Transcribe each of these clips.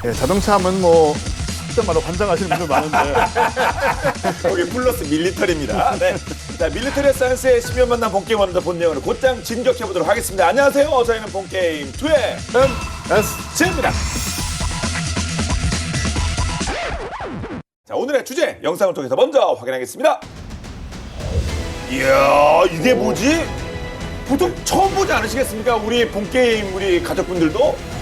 예, 자동차 하면 뭐 그때마다 환장하시는 분들 많은데 거기 플러스 밀리터리입니다. 네. 자, 밀리터리 사이언스의 10년 만난 본게임 오늘도 본 내용으로 곧장 진격해보도록 하겠습니다. 안녕하세요. 저희는 본게임 2의 MSG입니다. 자, 오늘의 주제 영상을 통해서 먼저 확인하겠습니다. 이야, 이게 뭐지? 보통 처음 보지 않으시겠습니까? 우리 본게임 우리 가족분들도.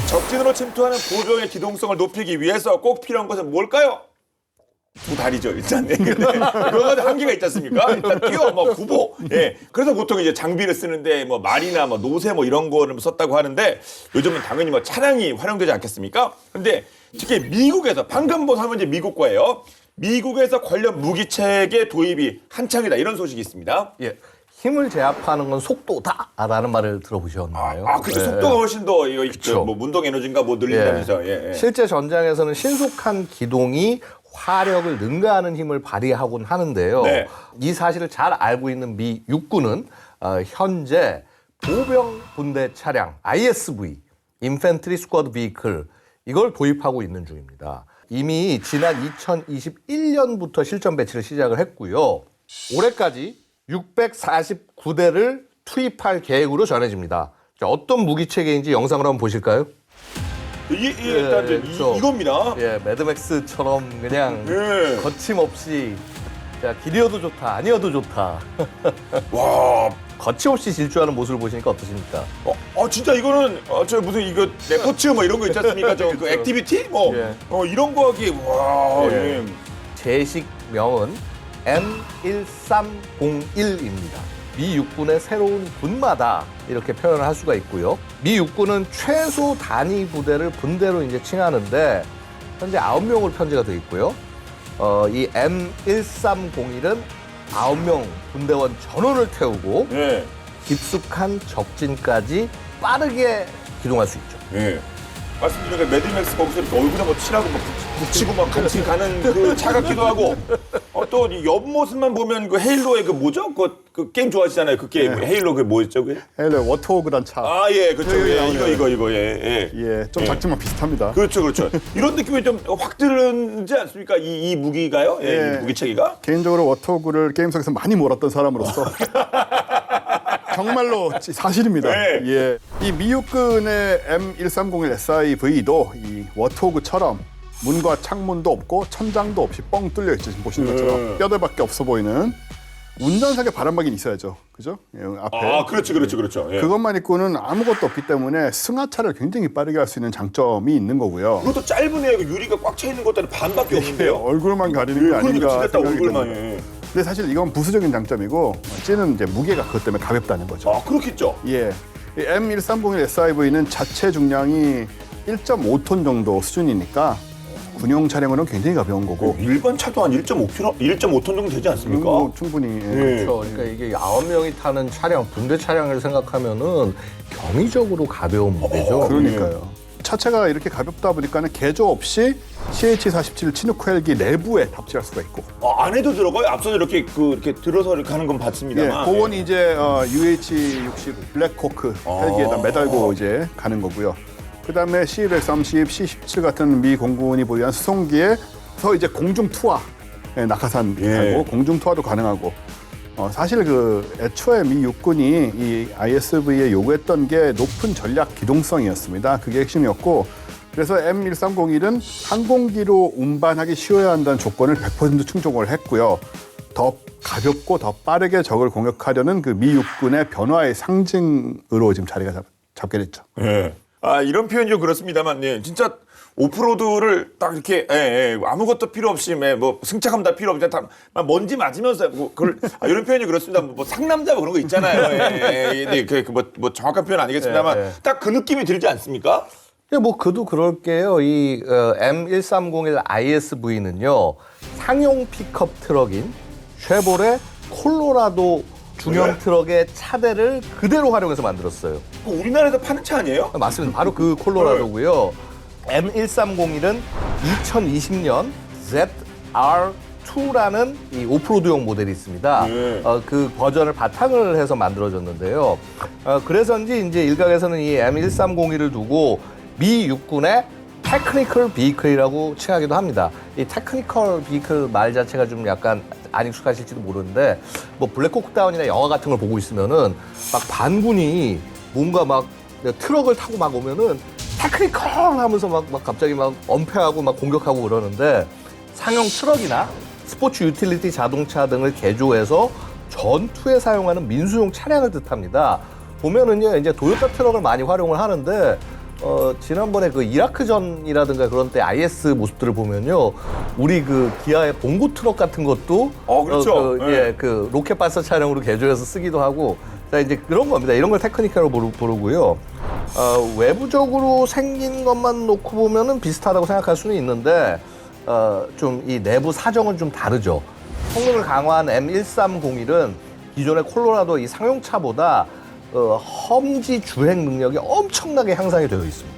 적진으로 침투하는 보조의 기동성을 높이기 위해서 꼭 필요한 것은 뭘까요? 두 다리죠, 일단. 그거는 한계가 있지 않습니까? 일단 뛰어, 뭐, 구보. 예. 그래서 보통 이제 장비를 쓰는데 뭐 말이나 뭐 노새 뭐 이런 거를 썼다고 하는데 요즘은 당연히 뭐 차량이 활용되지 않겠습니까? 근데 특히 미국에서 방금 본 화면 이제 미국 거예요. 미국에서 관련 무기체계 도입이 한창이다. 이런 소식이 있습니다. 예. 힘을 제압하는 건 속도다라는 말을 들어보셨나요? 그렇죠. 속도가 훨씬 더 이거 그쵸. 뭐 운동 에너지인가 뭐 늘린다면서. 예. 실제 전장에서는 신속한 기동이 화력을 능가하는 힘을 발휘하곤 하는데요. 네. 이 사실을 잘 알고 있는 미 육군은 현재 보병 분대 차량 ISV, Infantry Squad Vehicle 이걸 도입하고 있는 중입니다. 이미 지난 2021년부터 실전 배치를 시작을 했고요. 올해까지 649대를 투입할 계획으로 전해집니다. 자, 어떤 무기체계인지 영상으로 한번 보실까요? 이게 일단 이제 이겁니다. 예, 매드맥스처럼 그냥 예. 거침없이 자, 길이어도 좋다, 아니어도 좋다. 와, 거침없이 질주하는 모습을 보시니까 어떠십니까? 진짜 이거는 저 무슨 이거 레포츠 뭐 이런 거 있지 않습니까? 저 그 액티비티 뭐 예. 이런 거 하기 와. 예. 예. 제식명은 M1301입니다. 미 육군의 새로운 군마다 이렇게 표현을 할 수가 있고요. 미 육군은 최소 단위 부대를 분대로 이제 칭하는데 현재 9명으로 편제가 되어 있고요. 이 M1301은 9명 군대원 전원을 태우고 예. 깊숙한 적진까지 빠르게 기동할 수 있죠. 예. 말씀드린 게 매드맥스 거기서 이렇게 얼굴에 뭐 칠하고 뭐 붙이고 막 같이 가는 그 차 같기도 하고 또 이 옆모습만 보면 그 헤일로의 그 뭐죠? 그 게임 좋아하시잖아요. 그 게임 헤일로 그 뭐였죠? 그? 헤일러 워터호그란 차. 예, 그렇죠. 여기 예, 나오네요. 이거 예. 예, 좀 예. 작지만 비슷합니다. 그렇죠. 이런 느낌이 좀 확 들지 않습니까? 이 무기가요? 예, 예. 이 무기체계가? 개인적으로 워터호그를 게임 속에서 많이 몰았던 사람으로서 정말로 사실입니다. 네. 예, 이 미육군의 M1301 SIV도 이 워터호그처럼 문과 창문도 없고 천장도 없이 뻥 뚫려 있죠. 지금 보시는 것처럼 뼈대밖에 없어 보이는 운전석에 바람막이는 있어야죠. 그죠? 예, 앞에. 그렇죠. 예. 그것만 있고는 아무것도 없기 때문에 승하차를 굉장히 빠르게 할 수 있는 장점이 있는 거고요. 그것도 짧으네요. 유리가 꽉 차 있는 것들은 반밖에 예, 없는데요. 얼굴만 가리는 게 그러니까 아닌가 진짜 생각이 얼굴만. 듭니다. 예. 근데 사실 이건 부수적인 장점이고 찌는 이제 무게가 그것 때문에 가볍다는 거죠. 그렇겠죠. 예, 이 M1301 SIV는 자체 중량이 1.5톤 정도 수준이니까 군용 차량으로는 굉장히 가벼운 거고 일반 차도 한 1.5톤 정도 되지 않습니까? 뭐 충분히 예. 그렇죠. 그러니까 이게 9명이 타는 차량, 분대 차량을 생각하면은 경이적으로 가벼운 무게죠. 그러니까요. 차체가 이렇게 가볍다 보니까는 개조 없이 CH-47 치누크 헬기 내부에 탑재할 수가 있고. 안에도 들어가요? 앞서 이렇게 이렇게 들어서 이렇게 하는 건 예, 봤습니다만. 그건 이제 UH-60 블랙호크 헬기에다 매달고 이제 가는 거고요. 그다음에 C-130, C-17 같은 미 공군이 보유한 수송기에서 이제 공중 투하, 낙하산 타고 공중 투하도 가능하고. 사실 애초에 미 육군이 이 ISV에 요구했던 게 높은 전략 기동성이었습니다. 그게 핵심이었고, 그래서 M1301은 항공기로 운반하기 쉬워야 한다는 조건을 100% 충족을 했고요. 더 가볍고 더 빠르게 적을 공격하려는 그 미 육군의 변화의 상징으로 지금 자리가 잡게 됐죠. 예. 이런 표현이 좀 그렇습니다만, 예. 진짜 오프로드를 딱 이렇게 아무것도 필요 없이 뭐 승차감 다 필요 없이 다 먼지 맞으면서 뭐 그걸 이런 표현이 그렇습니다. 뭐 상남자 뭐 그런 거 있잖아요. 뭐 정확한 표현 아니겠습니다만 딱 그 느낌이 들지 않습니까? 뭐 그도 그럴게요. 이 M1301 ISV는요 상용 픽업 트럭인 쉐보레 콜로라도 중형 트럭의 차대를 그대로 활용해서 만들었어요. 우리나라에서 파는 차 아니에요? 맞습니다. 바로 그 콜로라도고요. M1301은 2020년 ZR2라는 이 오프로드용 모델이 있습니다. 그 버전을 바탕을 해서 만들어졌는데요. 그래서인지 이제 일각에서는 이 M1301을 두고 미 육군의 테크니컬 비클이라고 칭하기도 합니다. 이 테크니컬 비클 말 자체가 좀 약간 안 익숙하실지도 모르는데 뭐 블랙호크 다운이나 영화 같은 걸 보고 있으면은 막 반군이 뭔가 막 트럭을 타고 막 오면은 테크니컬 하면서 막 갑자기 막 엄폐하고 막 공격하고 그러는데 상용 트럭이나 스포츠 유틸리티 자동차 등을 개조해서 전투에 사용하는 민수용 차량을 뜻합니다. 보면은요 이제 도요타 트럭을 많이 활용을 하는데 지난번에 그 이라크전이라든가 그런 때 IS 모습들을 보면요, 우리 그 기아의 봉고 트럭 같은 것도 그렇죠. 그 로켓 발사 차량으로 개조해서 쓰기도 하고, 자 이제 그런 겁니다. 이런 걸 테크니컬로 부르고요. 외부적으로 생긴 것만 놓고 보면은 비슷하다고 생각할 수는 있는데, 좀 이 내부 사정은 좀 다르죠. 성능을 강화한 M1301은 기존의 콜로라도 이 상용차보다 험지 주행 능력이 엄청나게 향상이 되어 있습니다.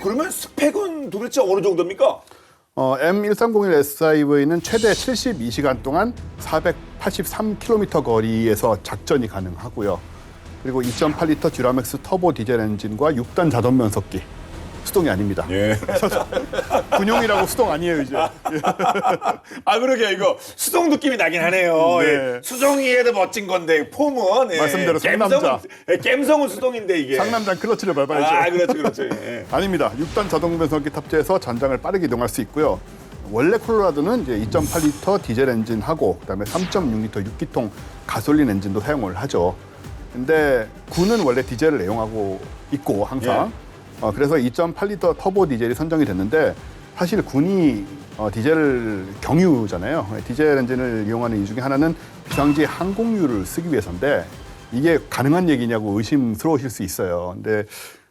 그러면 스펙은 도대체 어느 정도입니까? M1301 SIV는 최대 72시간 동안 483km 거리에서 작전이 가능하고요. 그리고 2.8리터 듀라맥스 터보 디젤 엔진과 6단 자동 변속기. 수동이 아닙니다. 예. 군용이라고 수동 아니에요, 이제. 그러게 이거 수동 느낌이 나긴 하네요. 네. 예. 수동이에도 멋진 건데 폼은 말씀대로 상남자. 갬성은 수동인데 이게. 상남자 클러치를 밟아야죠. 그렇죠. 예. 아닙니다. 6단 자동 변속기 탑재해서 전장을 빠르게 이동할 수 있고요. 원래 콜로라도는 이제 2.8리터 디젤 엔진하고 그다음에 3.6리터 6기통 가솔린 엔진도 사용을 하죠. 근데 군은 원래 디젤을 애용하고 있고 항상. 그래서 2.8리터 터보 디젤이 선정이 됐는데 사실 군이 디젤 경유잖아요. 디젤 엔진을 이용하는 이유 중에 하나는 비상시 항공유를 쓰기 위해서인데 이게 가능한 얘기냐고 의심스러우실 수 있어요. 근데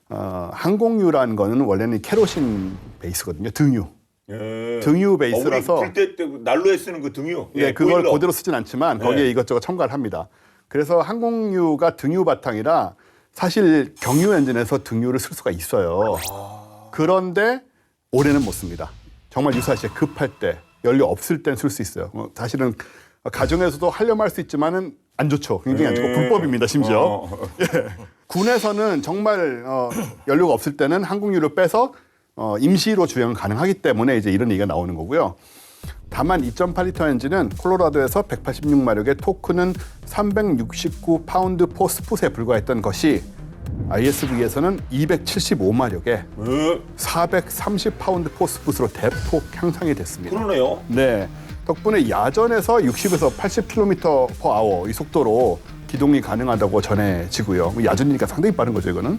항공유라는 거는 원래는 케로신 베이스거든요. 등유. 등유 베이스라서 우리 불 때 난로에 쓰는 그 등유. 그걸 보일러. 그대로 쓰진 않지만 거기에 이것저것 첨가를 합니다. 그래서 항공유가 등유 바탕이라 사실 경유 엔진에서 등유를 쓸 수가 있어요. 그런데 올해는 못 씁니다. 정말 유사시에 급할 때, 연료 없을 땐 쓸 수 있어요. 사실은 가정에서도 하려면 할 수 있지만은 안 좋죠. 굉장히 안 좋고 불법입니다, 심지어. 군에서는 정말 연료가 없을 때는 항공유를 빼서 임시로 주행은 가능하기 때문에 이제 이런 얘기가 나오는 거고요. 다만 2.8리터 엔진은 콜로라도에서 186마력의 토크는 369파운드 포 스풋에 불과했던 것이 ISV에서는 275마력에 430파운드 포 스풋으로 대폭 향상이 됐습니다. 그러네요. 네, 덕분에 야전에서 60에서 80km/h 이 속도로 기동이 가능하다고 전해지고요. 야전이니까 상당히 빠른 거죠, 이거는.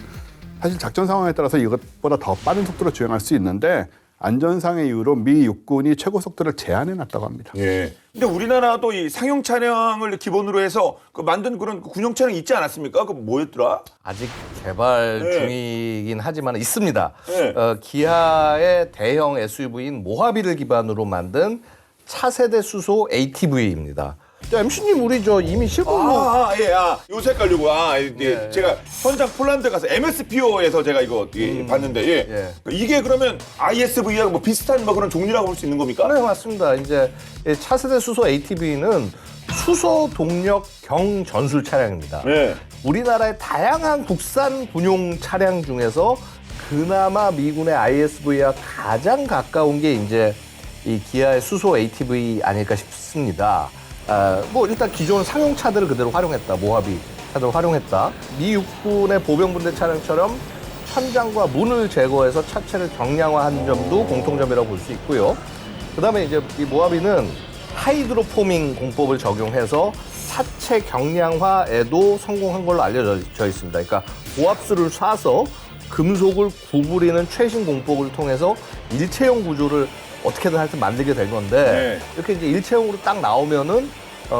사실 작전 상황에 따라서 이것보다 더 빠른 속도로 주행할 수 있는데 안전상의 이유로 미 육군이 최고 속도를 제한해 놨다고 합니다. 예. 근데 우리나라도 이 상용 차량을 기본으로 해서 만든 그런 군용 차량 있지 않았습니까? 그 뭐였더라? 아직 개발 중이긴 하지만 있습니다. 네. 기아의 대형 SUV인 모하비를 기반으로 만든 차세대 수소 ATV입니다. MC님 우리 이미 실물로 요 색깔 요거. 제가 현장 폴란드 가서 MSPO에서 제가 이거 봤는데 이게 그러면 ISV하고 뭐 비슷한 뭐 그런 종류라고 볼 수 있는 겁니까? 네, 맞습니다. 이제 차세대 수소 ATV는 수소 동력 경전술 차량입니다. 네. 우리나라의 다양한 국산 군용 차량 중에서 그나마 미군의 ISV와 가장 가까운 게 이제 이 기아의 수소 ATV 아닐까 싶습니다. 뭐 일단 기존 상용차들을 그대로 활용했다. 모하비 차들을 활용했다. 미 육군의 보병분대 차량처럼 천장과 문을 제거해서 차체를 경량화한 점도 공통점이라고 볼 수 있고요. 그다음에 이제 이 모하비는 하이드로포밍 공법을 적용해서 차체 경량화에도 성공한 걸로 알려져 있습니다. 그러니까 고압수를 쏴서 금속을 구부리는 최신 공법을 통해서 일체형 구조를 어떻게든 하여튼 만들게 된 건데 이렇게 이제 일체형으로 딱 나오면은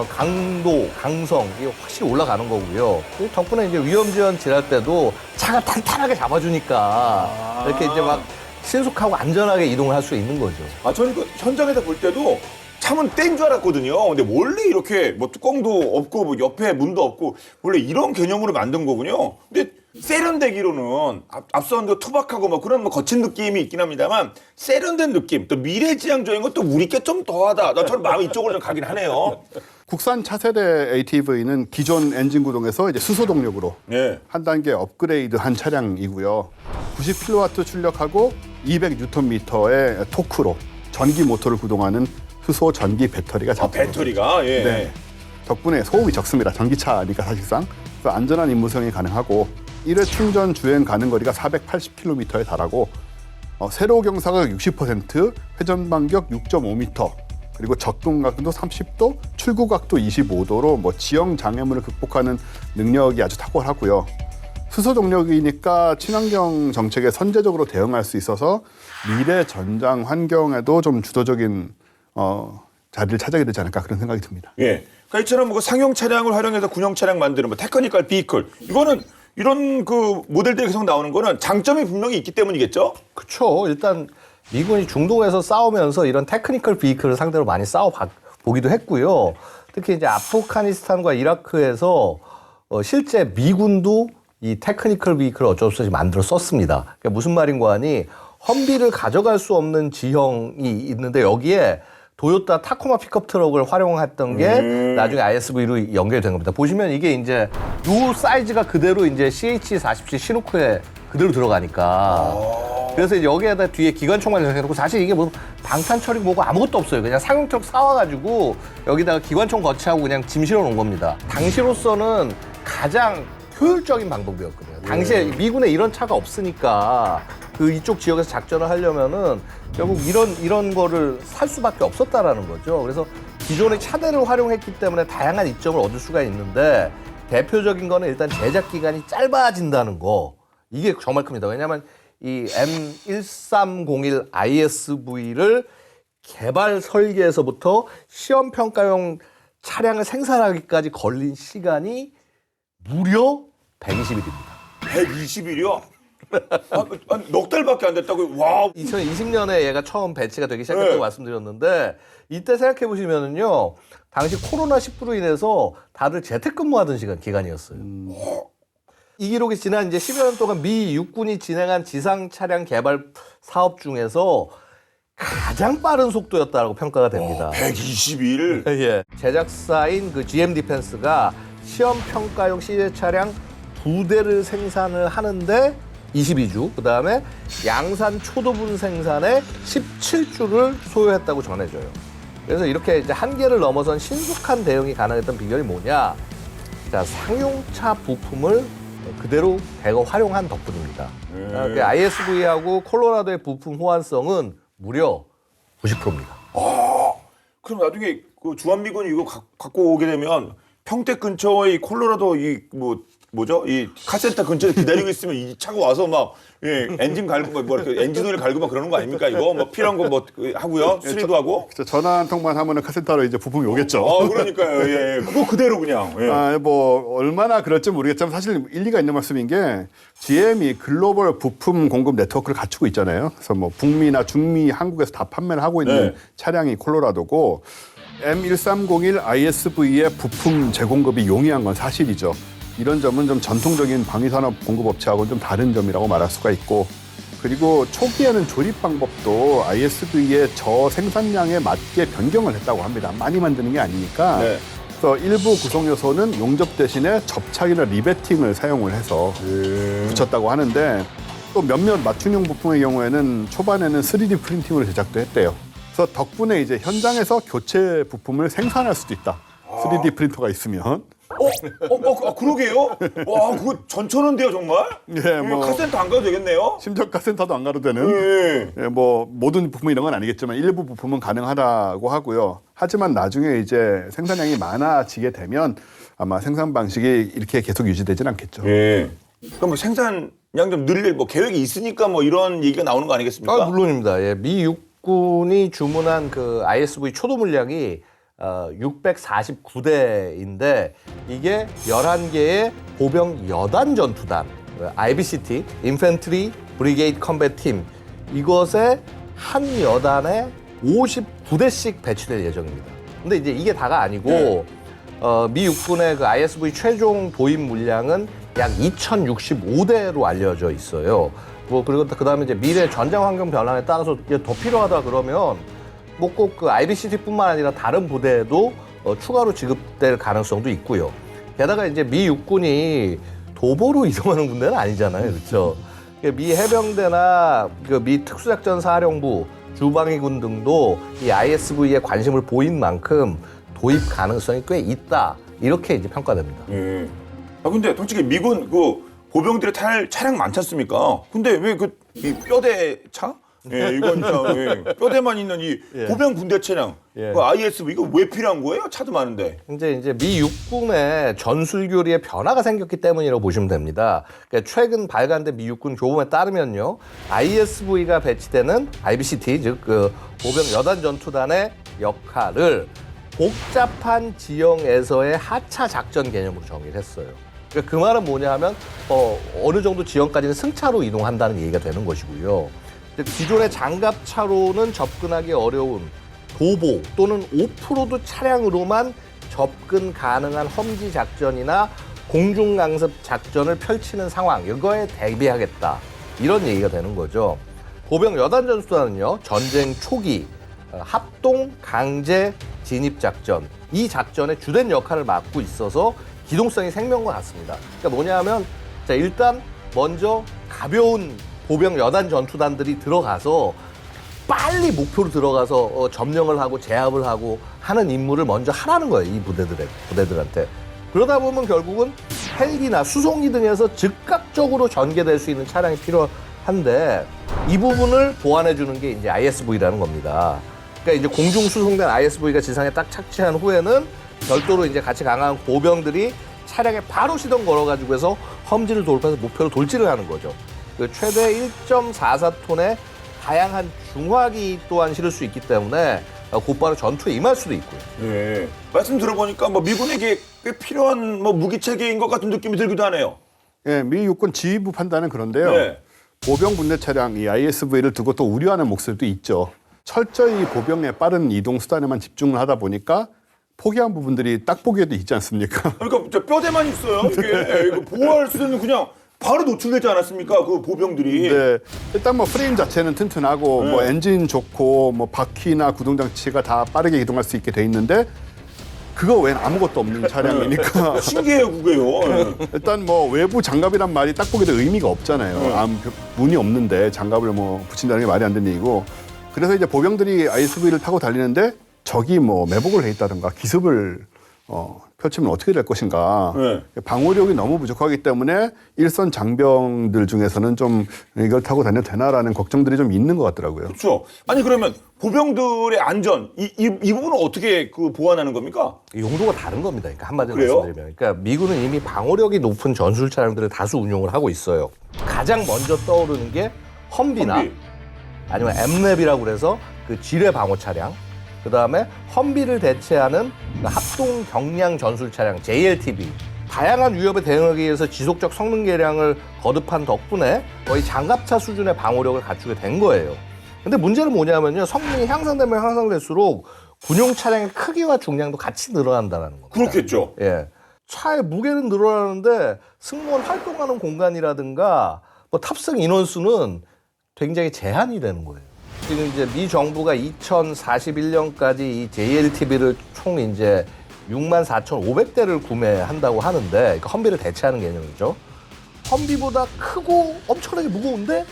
강도, 강성 이게 확실히 올라가는 거고요. 덕분에 이제 위험지연 지날 때도 차가 탄탄하게 잡아주니까 이렇게 이제 막 신속하고 안전하게 이동을 할 수 있는 거죠. 저는 그 현장에서 볼 때도 차문 뗀 줄 알았거든요. 근데 원래 이렇게 뭐 뚜껑도 없고 뭐 옆에 문도 없고 원래 이런 개념으로 만든 거군요. 근데 세련되기로는 앞선 그 투박하고 뭐 그런 뭐 거친 느낌이 있긴 합니다만 세련된 느낌, 또 미래지향적인 것도 우리 게 좀 더하다. 저는 마음이 이쪽으로 좀 가긴 하네요. 국산 차세대 ATV는 기존 엔진 구동에서 이제 수소 동력으로 네. 한 단계 업그레이드한 차량이고요. 90kW 출력하고 200Nm의 토크로 전기 모터를 구동하는 수소 전기 배터리가 장착됩니다. 배터리가 예. 네. 덕분에 소음이 적습니다. 전기차니까 사실상. 그래서 안전한 임무성이 가능하고 1회 충전 주행 가능 거리가 480km에 달하고 세로 경사각 60%, 회전 반격 6.5m, 그리고 적동각도 30도, 출구각도 25도로 뭐 지형 장애물을 극복하는 능력이 아주 탁월하고요. 수소 동력이니까 친환경 정책에 선제적으로 대응할 수 있어서 미래 전장 환경에도 좀 주도적인 자리를 차지하게 되지 않을까 그런 생각이 듭니다. 예. 그러니까 이처럼 뭐 상용 차량을 활용해서 군용 차량 만드는 뭐 테크니컬 비이클 이거는 이런 그 모델들이 계속 나오는 거는 장점이 분명히 있기 때문이겠죠? 그렇죠. 일단 미군이 중동에서 싸우면서 이런 테크니컬 비이클을 상대로 많이 싸워보기도 했고요. 특히 이제 아프가니스탄과 이라크에서 실제 미군도 이 테크니컬 비이클을 어쩔 수 없이 만들어 썼습니다. 그러니까 무슨 말인가 하니 험비를 가져갈 수 없는 지형이 있는데 여기에 도요타 타코마 픽업 트럭을 활용했던 게 나중에 ISV로 연결된 겁니다. 보시면 이게 이제 요 사이즈가 그대로 이제 CH-47 시누크에 그대로 들어가니까. 그래서 이제 여기에다 뒤에 기관총만 연결해놓고 사실 이게 뭐 방탄 처리 뭐고 아무것도 없어요. 그냥 상용 트럭 사와가지고 여기다가 기관총 거치하고 그냥 짐 실어 놓은 겁니다. 당시로서는 가장 효율적인 방법이었거든요. 당시에 미군에 이런 차가 없으니까 그 이쪽 지역에서 작전을 하려면은 결국 이런 거를 살 수밖에 없었다라는 거죠. 그래서 기존의 차대를 활용했기 때문에 다양한 이점을 얻을 수가 있는데 대표적인 거는 일단 제작 기간이 짧아진다는 거. 이게 정말 큽니다. 왜냐하면 이 M1301 ISV를 개발 설계에서부터 시험 평가용 차량을 생산하기까지 걸린 시간이 무려 120일입니다. 120일이요? 넉 달밖에 안 됐다고요? 와. 2020년에 얘가 처음 배치가 되기 시작했다고 네. 말씀드렸는데 이때 생각해 보시면은요. 당시 코로나19로 인해서 다들 재택근무하던 기간이었어요. 이 기록이 지난 이제 10여 년 동안 미 육군이 진행한 지상 차량 개발 사업 중에서 가장 빠른 속도였다고 평가가 됩니다. 120일? 예. 제작사인 그 GM 디펜스가 시험 평가용 시제 차량 2대를 생산을 하는데 22주, 그 다음에 양산 초도분 생산에 17주를 소요했다고 전해져요. 그래서 이렇게 이제 한계를 넘어선 신속한 대응이 가능했던 비결이 뭐냐? 자, 상용차 부품을 그대로 대거 활용한 덕분입니다. 그 ISV하고 콜로라도의 부품 호환성은 무려 90%입니다. 그럼 나중에 그 주한미군이 이거 갖고 오게 되면 평택 근처의 이 콜로라도 이 카센터 근처에 기다리고 있으면 이 차가 와서 막 엔진 갈고 뭐 이렇게 엔진 오일 갈고 막 그러는 거 아닙니까 이거 뭐 필요한 거 뭐 하고요 수리도 하고. 전화 한 통만 하면은 카센터로 이제 부품이 오겠죠. 그러니까요. 예. 그거 그대로 그냥. 예. 뭐 얼마나 그럴지 모르겠지만 사실 일리가 있는 말씀인 게 GM이 글로벌 부품 공급 네트워크를 갖추고 있잖아요. 그래서 뭐 북미나 중미, 한국에서 다 판매를 하고 있는 차량이 콜로라도고 M1301 ISV의 부품 제공급이 용이한 건 사실이죠. 이런 점은 좀 전통적인 방위산업 공급업체하고는 좀 다른 점이라고 말할 수가 있고, 그리고 초기에는 조립 방법도 ISV의 저생산량에 맞게 변경을 했다고 합니다. 많이 만드는 게 아니니까. 그래서 일부 구성 요소는 용접 대신에 접착이나 리베팅을 사용을 해서 붙였다고 하는데, 또 몇몇 맞춤형 부품의 경우에는 초반에는 3D 프린팅으로 제작도 했대요. 그래서 덕분에 이제 현장에서 교체 부품을 생산할 수도 있다. 3D 프린터가 있으면. 그러게요? 와, 그거 전천후인데요, 정말? 예, 뭐 카센터 안 가도 되겠네요? 심지어 카센터도 안 가도 되는. 예, 뭐 모든 부품이 이런 건 아니겠지만 일부 부품은 가능하다고 하고요. 하지만 나중에 이제 생산량이 많아지게 되면 아마 생산 방식이 이렇게 계속 유지되진 않겠죠. 예. 그럼 뭐 생산량이 그냥 좀 늘릴 뭐 계획이 있으니까 뭐 이런 얘기가 나오는 거 아니겠습니까? 물론입니다. 예, 미 육군이 주문한 그 ISV 초도 물량이 649대인데 이게 11개의 보병 여단 전투단, IBCT, Infantry Brigade Combat Team, 이것에 한 여단에 59대씩 배치될 예정입니다. 근데 이제 이게 다가 아니고 미 육군의 그 ISV 최종 도입 물량은 약 2,065대로 알려져 있어요. 뭐 그리고 그다음에 이제 미래 전장 환경 변화에 따라서 이제 더 필요하다 그러면 뭐 꼭 그 IBCT뿐만 아니라 다른 부대에도 추가로 지급될 가능성도 있고요. 게다가 이제 미 육군이 도보로 이동하는 군대는 아니잖아요, 그렇죠? 미 해병대나 그 미 특수작전사령부, 주방위군 등도 이 ISV에 관심을 보인 만큼 도입 가능성이 꽤 있다, 이렇게 이제 평가됩니다. 예. 아 근데 솔직히 미군 그 보병들이 탈 차량 많지 않습니까? 근데 왜 그 이 뼈대 차? 예, 이건 예. 뼈대만 있는 이 보병 군대 차량, 예. 그 ISV 이거 왜 필요한 거예요? 차도 많은데. 이제 미 육군의 전술 교리에 변화가 생겼기 때문이라고 보시면 됩니다. 그러니까 최근 발간된 미 육군 교범에 따르면요, ISV가 배치되는 IBCT, 즉 그 보병 여단 전투단의 역할을 복잡한 지형에서의 하차 작전 개념으로 정의를 했어요. 그러니까 그 말은 뭐냐 하면 어느 정도 지형까지는 승차로 이동한다는 얘기가 되는 것이고요. 기존의 장갑차로는 접근하기 어려운 도보 또는 오프로드 차량으로만 접근 가능한 험지 작전이나 공중 강습 작전을 펼치는 상황, 이거에 대비하겠다, 이런 얘기가 되는 거죠. 보병 여단 전투단은요, 전쟁 초기 합동 강제 진입 작전, 이 작전의 주된 역할을 맡고 있어서 기동성이 생명과 같습니다. 그러니까 뭐냐면, 자, 일단 먼저 가벼운 보병 여단 전투단들이 들어가서 빨리 목표로 들어가서 점령을 하고 제압을 하고 하는 임무를 먼저 하라는 거예요, 이 부대들한테. 그러다 보면 결국은 헬기나 수송기 등에서 즉각적으로 전개될 수 있는 차량이 필요한데, 이 부분을 보완해 주는 게 이제 ISV라는 겁니다. 그러니까 이제 공중 수송된 ISV가 지상에 딱 착지한 후에는 별도로 이제 같이 강한 보병들이 차량에 바로 시동 걸어가지고 해서 험지를 돌파해서 목표로 돌진을 하는 거죠. 그 최대 1.44톤의 다양한 중화기 또한 실을 수 있기 때문에 곧바로 전투에 임할 수도 있고요. 네. 말씀 들어보니까 뭐 미군에게 꽤 필요한 뭐 무기 체계인 것 같은 느낌이 들기도 하네요. 예, 미 육군 지휘부 판단은 그런데요. 네. 보병 분대 차량, 이 ISV를 두고 또 우려하는 목소리도 있죠. 철저히 보병의 빠른 이동 수단에만 집중을 하다 보니까 포기한 부분들이 딱 보기에도 있지 않습니까? 그러니까 저 뼈대만 있어요. 이게 이거 보호할 수 있는 그냥 바로 노출되지 않았습니까? 그 보병들이. 네, 일단 뭐 프레임 자체는 튼튼하고 뭐 엔진 좋고 뭐 바퀴나 구동 장치가 다 빠르게 이동할 수 있게 돼 있는데 그거 외엔 아무것도 없는 차량이니까 신기해요, 그게요. 일단 뭐 외부 장갑이란 말이 딱 보기에도 의미가 없잖아요. 문이 없는데 장갑을 뭐 붙인다는 게 말이 안 되는 얘기고. 그래서 이제 보병들이 ISV를 타고 달리는데 적이 뭐 매복을 해 있다든가 기습을 펼치면 어떻게 될 것인가. 네. 방어력이 너무 부족하기 때문에 일선 장병들 중에서는 좀 이걸 타고 다녀도 되나라는 걱정들이 좀 있는 것 같더라고요. 그렇죠. 아니 그러면 보병들의 안전 이 부분은 어떻게 그 보완하는 겁니까? 용도가 다른 겁니다. 그러니까 한마디로 그래요? 말씀드리면, 그러니까 미군은 이미 방어력이 높은 전술 차량들을 다수 운용을 하고 있어요. 가장 먼저 떠오르는 게 험비나 험비. 아니면 엠랩이라고 그래서 그 지뢰 방어 차량, 그 다음에 험비를 대체하는 합동 경량 전술 차량 JLTV. 다양한 위협에 대응하기 위해서 지속적 성능 개량을 거듭한 덕분에 거의 장갑차 수준의 방어력을 갖추게 된 거예요. 근데 문제는 뭐냐면요, 성능이 향상되면 향상될수록 군용 차량의 크기와 중량도 같이 늘어난다는 겁니다. 그렇겠죠. 예. 차의 무게는 늘어나는데 승무원 활동하는 공간이라든가 뭐 탑승 인원수는 굉장히 제한이 되는 거예요. 지금 이제 미 정부가 2041년까지 이 JLTV를 총 이제 64,500대를 구매한다고 하는데, 그러니까 험비를 대체하는 개념이죠. 험비보다 크고 엄청나게 무거운데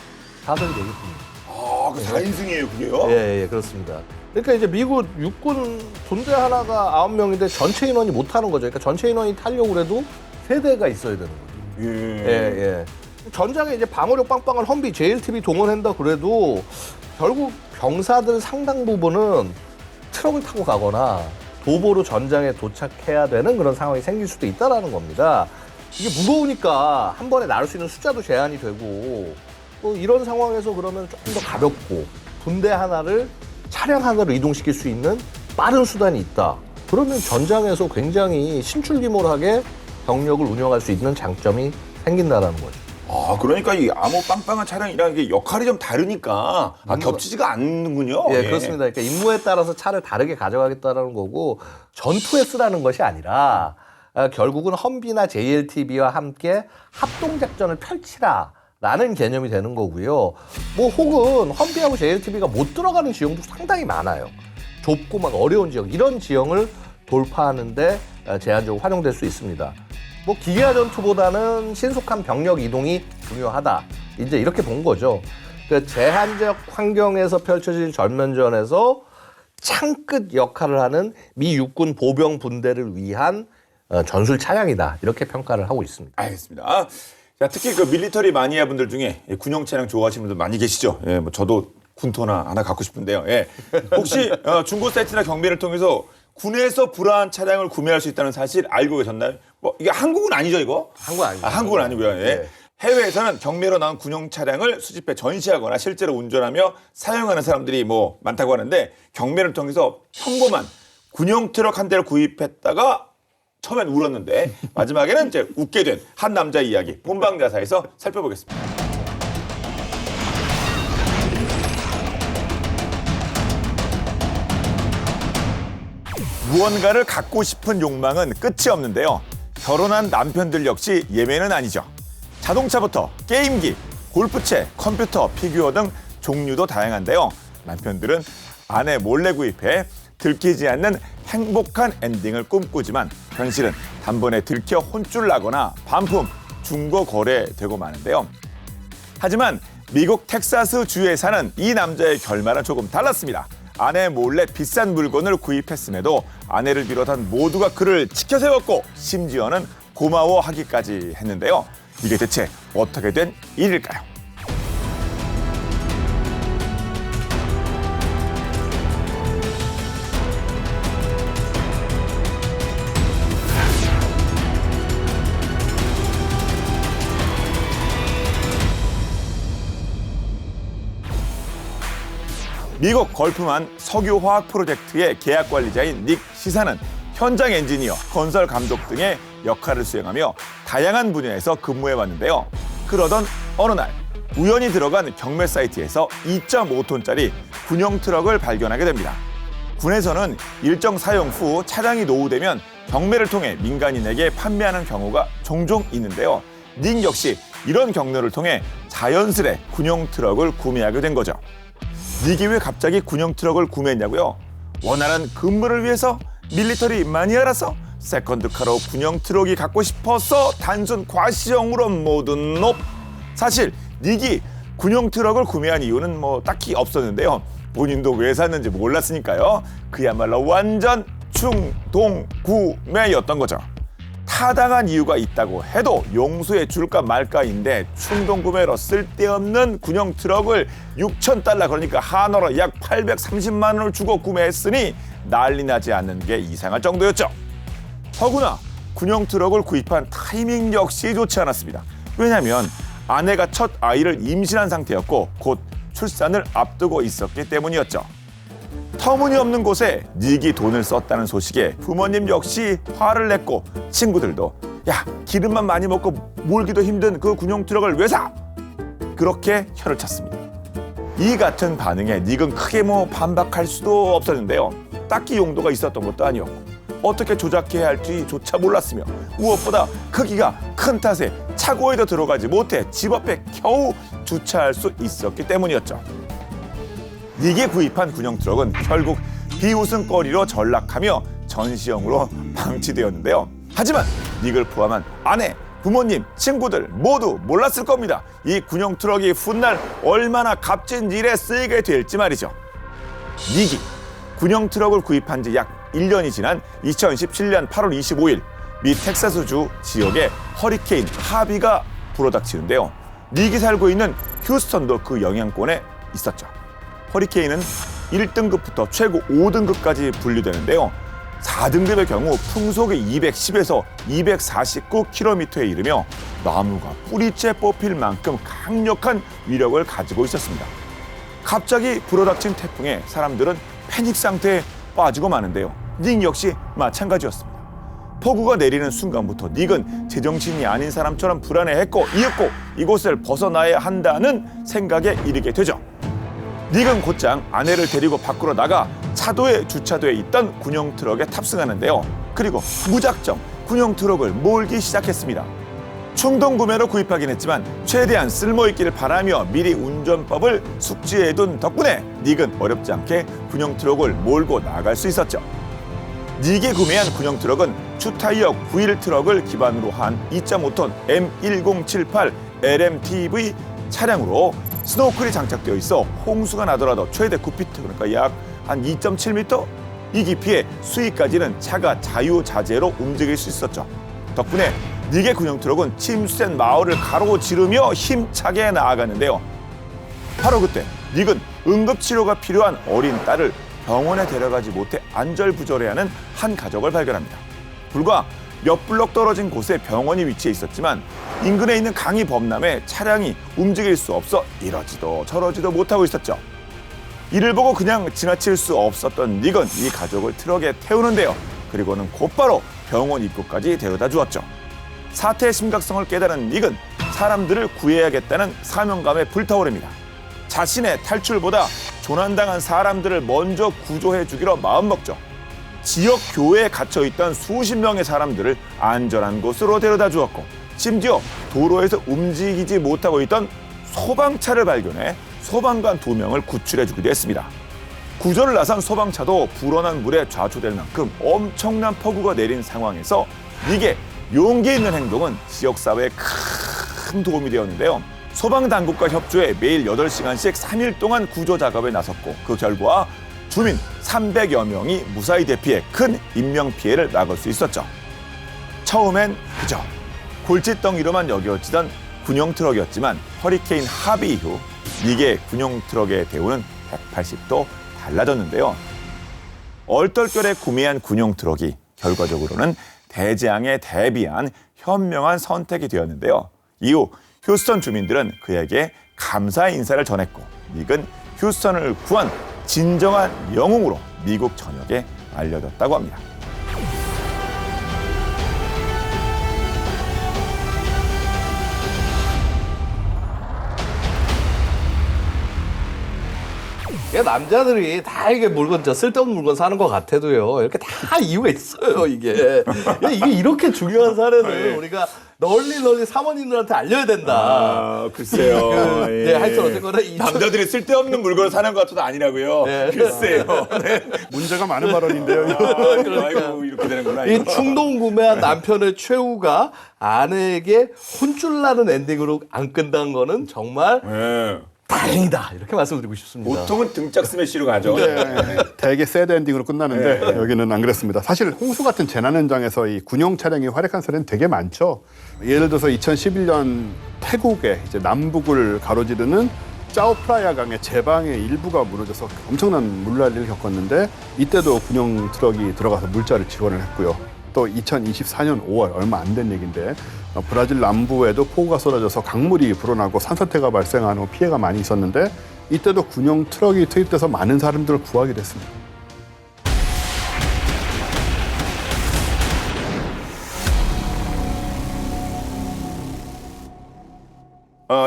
좌석이 4개뿐입니다. 아, 그 4인승이에요, 그게요? 예, 그렇습니다. 그러니까 이제 미국 육군 분대 하나가 9명인데 전체 인원이 못 타는 거죠. 그러니까 전체 인원이 타려고 그래도 3대가 있어야 되는 거죠. 예. 전장에 이제 방어력 빵빵한 험비 JLTV 동원한다 그래도 결국 병사들 상당 부분은 트럭을 타고 가거나 도보로 전장에 도착해야 되는 그런 상황이 생길 수도 있다라는 겁니다. 이게 무거우니까 한 번에 나를 수 있는 숫자도 제한이 되고 또 이런 상황에서 그러면 조금 더 가볍고 분대 하나를 차량 하나로 이동시킬 수 있는 빠른 수단이 있다. 그러면 전장에서 굉장히 신출귀몰하게 병력을 운영할 수 있는 장점이 생긴다라는 거죠. 아, 그러니까 이 암호 빵빵한 차량이랑 이게 역할이 좀 다르니까 겹치지가 않는군요. 예, 그렇습니다. 그러니까 임무에 따라서 차를 다르게 가져가겠다라는 거고 전투에 쓰라는 것이 아니라 결국은 험비나 JLTV와 함께 합동작전을 펼치라라는 개념이 되는 거고요. 뭐 혹은 험비하고 JLTV가 못 들어가는 지형도 상당히 많아요. 좁고 막 어려운 지역, 이런 지형을 돌파하는데 제한적으로 활용될 수 있습니다. 뭐 기계화 전투보다는 신속한 병력 이동이 중요하다. 이제 이렇게 본 거죠. 그러니까 제한적 환경에서 펼쳐질 전면전에서 창끝 역할을 하는 미 육군 보병 분대를 위한 전술 차량이다. 이렇게 평가를 하고 있습니다. 알겠습니다. 자, 특히 그 밀리터리 마니아 분들 중에 군용 차량 좋아하시는 분들 많이 계시죠. 예, 뭐 저도 군토나 하나 갖고 싶은데요. 예. 혹시 중고 사이트나 경매를 통해서 군에서 불화한 차량을 구매할 수 있다는 사실 알고 계셨나요? 뭐 이게 한국은 아니죠, 이거? 한국 아니죠. 한국은 아니고요. 예. 네. 해외에서는 경매로 나온 군용 차량을 수집해 전시하거나 실제로 운전하며 사용하는 사람들이 뭐 많다고 하는데 경매를 통해서 평범한 군용 트럭 한 대를 구입했다가 처음엔 울었는데 마지막에는 이제 웃게 된 한 남자 이야기 본방자사에서 살펴보겠습니다. 무언가를 갖고 싶은 욕망은 끝이 없는데요. 결혼한 남편들 역시 예외는 아니죠. 자동차부터 게임기, 골프채, 컴퓨터, 피규어 등 종류도 다양한데요. 남편들은 아내 몰래 구입해 들키지 않는 행복한 엔딩을 꿈꾸지만 현실은 단번에 들켜 혼쭐 나거나 반품, 중고 거래되고 마는데요. 하지만 미국 텍사스 주에 사는 이 남자의 결말은 조금 달랐습니다. 아내 몰래 비싼 물건을 구입했음에도 아내를 비롯한 모두가 그를 지켜세웠고 심지어는 고마워하기까지 했는데요. 이게 대체 어떻게 된 일일까요? 미국 걸프만 석유화학 프로젝트의 계약 관리자인 닉 시사는 현장 엔지니어, 건설 감독 등의 역할을 수행하며 다양한 분야에서 근무해왔는데요. 그러던 어느 날 우연히 들어간 경매 사이트에서 2.5톤짜리 군용 트럭을 발견하게 됩니다. 군에서는 일정 사용 후 차량이 노후되면 경매를 통해 민간인에게 판매하는 경우가 종종 있는데요. 닉 역시 이런 경로를 통해 자연스레 군용 트럭을 구매하게 된 거죠. 닉이 왜 갑자기 군용 트럭을 구매했냐고요? 원활한 근무를 위해서? 밀리터리 마니아라서? 세컨드카로 군용 트럭이 갖고 싶어서? 단순 과시형으로? 모든 놈. 사실 닉이 군용 트럭을 구매한 이유는 뭐 딱히 없었는데요. 본인도 왜 샀는지 몰랐으니까요. 그야말로 완전 충동 구매였던 거죠. 타당한 이유가 있다고 해도 용서해 줄까 말까인데 충동 구매로 쓸데없는 군용 트럭을 $6,000, 그러니까 한화로 약 830만 원을 주고 구매했으니 난리 나지 않는 게 이상할 정도였죠. 더구나 군용 트럭을 구입한 타이밍 역시 좋지 않았습니다. 왜냐하면 아내가 첫 아이를 임신한 상태였고 곧 출산을 앞두고 있었기 때문이었죠. 터무니없는 곳에 닉이 돈을 썼다는 소식에 부모님 역시 화를 냈고 친구들도 야, 기름만 많이 먹고 몰기도 힘든 그 군용 트럭을 왜 사? 그렇게 혀를 찼습니다. 이 같은 반응에 닉은 크게 뭐 반박할 수도 없었는데요. 딱히 용도가 있었던 것도 아니었고 어떻게 조작해야 할지조차 몰랐으며 무엇보다 크기가 큰 탓에 차고에도 들어가지 못해 집 앞에 겨우 주차할 수 있었기 때문이었죠. 닉이 구입한 군용 트럭은 결국 비웃음거리로 전락하며 전시형으로 방치되었는데요. 하지만 닉을 포함한 아내, 부모님, 친구들 모두 몰랐을 겁니다. 이 군용 트럭이 훗날 얼마나 값진 일에 쓰이게 될지 말이죠. 닉이 군용 트럭을 구입한 지 약 1년이 지난 2017년 8월 25일 미 텍사스주 지역에 허리케인 하비가 불어닥치는데요. 닉이 살고 있는 휴스턴도 그 영향권에 있었죠. 허리케인은 1등급부터 최고 5등급까지 분류되는데요. 4등급의 경우 풍속이 210에서 249km에 이르며 나무가 뿌리째 뽑힐 만큼 강력한 위력을 가지고 있었습니다. 갑자기 불어닥친 태풍에 사람들은 패닉 상태에 빠지고 마는데요. 닉 역시 마찬가지였습니다. 폭우가 내리는 순간부터 닉은 제정신이 아닌 사람처럼 불안해했고 이윽고 이곳을 벗어나야 한다는 생각에 이르게 되죠. 닉은 곧장 아내를 데리고 밖으로 나가 차도에 주차되어 있던 군용 트럭에 탑승하는데요. 그리고 무작정 군용 트럭을 몰기 시작했습니다. 충동 구매로 구입하긴 했지만 최대한 쓸모있기를 바라며 미리 운전법을 숙지해둔 덕분에 닉은 어렵지 않게 군용 트럭을 몰고 나갈 수 있었죠. 닉이 구매한 군용 트럭은 추타이어 9일 트럭을 기반으로 한 2.5톤 M1078 LMTV 차량으로 스노클이 장착되어 있어 홍수가 나더라도 최대 9피트, 그러니까 약 한 2.7m? 이 깊이의 수위까지는 차가 자유자재로 움직일 수 있었죠. 덕분에 닉의 군용 트럭은 침수된 마을을 가로지르며 힘차게 나아가는데요. 바로 그때 닉은 응급치료가 필요한 어린 딸을 병원에 데려가지 못해 안절부절해하는 한 가족을 발견합니다. 불과 몇 블럭 떨어진 곳에 병원이 위치해 있었지만 인근에 있는 강이 범람해 차량이 움직일 수 없어 이러지도 저러지도 못하고 있었죠. 이를 보고 그냥 지나칠 수 없었던 닉은 이 가족을 트럭에 태우는데요. 그리고는 곧바로 병원 입구까지 데려다 주었죠. 사태의 심각성을 깨달은 닉은 사람들을 구해야겠다는 사명감에 불타오릅니다. 자신의 탈출보다 조난당한 사람들을 먼저 구조해 주기로 마음먹죠. 지역 교회에 갇혀있던 수십 명의 사람들을 안전한 곳으로 데려다 주었고 심지어 도로에서 움직이지 못하고 있던 소방차를 발견해 소방관 2명을 구출해 주기도 했습니다. 구조를 나선 소방차도 불어난 물에 좌초될 만큼 엄청난 폭우가 내린 상황에서 닉의 용기 있는 행동은 지역사회에 큰 도움이 되었는데요. 소방당국과 협조해 매일 8시간씩 3일 동안 구조 작업에 나섰고 그 결과 주민 300여 명이 무사히 대피해 큰 인명피해를 막을 수 있었죠. 처음엔 그저 골칫덩이로만 여겨지던 군용 트럭이었지만 허리케인 하비 이후 닉의 군용 트럭의 대우는 180도 달라졌는데요. 얼떨결에 구매한 군용 트럭이 결과적으로는 대재앙에 대비한 현명한 선택이 되었는데요. 이후 휴스턴 주민들은 그에게 감사의 인사를 전했고 닉은 휴스턴을 구한 진정한 영웅으로 미국 전역에 알려졌다고 합니다. 남자들이 다 이게 물건, 쓸데없는 물건 사는 것 같아도요. 이렇게 다 이유가 있어요, 이게. 이게 이렇게 중요한 사례를 우리가 널리 사모님들한테 알려야 된다. 아, 글쎄요. 네, 하여튼 어쨌거나 남자들이 쓸데없는 물건을 사는 것 같아도 아니라고요. 네. 글쎄요. 네. 문제가 많은 발언인데요. 아이고 이렇게 되는구나. 이 충동 구매한 남편의 최후가 아내에게 혼쭐 나는 엔딩으로 안 끝난 거는 정말 네. 다행이다. 이렇게 말씀드리고 싶습니다. 보통은 등짝 스매시로 가죠. 네, 되게 새드 엔딩으로 끝나는데 네. 여기는 안 그랬습니다. 사실 홍수 같은 재난 현장에서 이 군용 차량이 활약한 사례는 되게 많죠. 예를 들어서 2011년 태국의 이제 남북을 가로지르는 짜오프라야 강의 제방의 일부가 무너져서 엄청난 물난리를 겪었는데 이때도 군용 트럭이 들어가서 물자를 지원을 했고요. 또 2024년 5월 얼마 안 된 얘기인데 브라질 남부에도 폭우가 쏟아져서 강물이 불어나고 산사태가 발생한 후 피해가 많이 있었는데 이때도 군용 트럭이 투입돼서 많은 사람들을 구하기도 했습니다.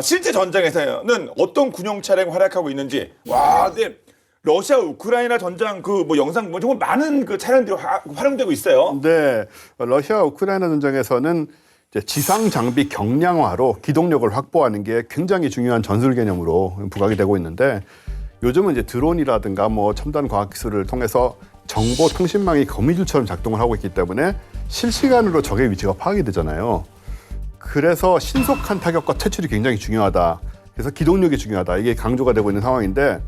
실제 전장에서는 어떤 군용 차량이 활약하고 있는지 근데 러시아 우크라이나 전장 그 뭐 영상 보면 정말 많은 그 차량들이 활용되고 있어요. 네, 러시아 우크라이나 전장에서는 이제 지상 장비 경량화로 기동력을 확보하는 게 굉장히 중요한 전술 개념으로 부각이 되고 있는데 요즘은 이제 드론이라든가 뭐 첨단 과학 기술을 통해서 정보 통신망이 거미줄처럼 작동을 하고 있기 때문에 실시간으로 적의 위치가 파악이 되잖아요. 그래서 신속한 타격과 퇴출이 굉장히 중요하다. 그래서 기동력이 중요하다. 이게 강조가 되고 있는 상황인데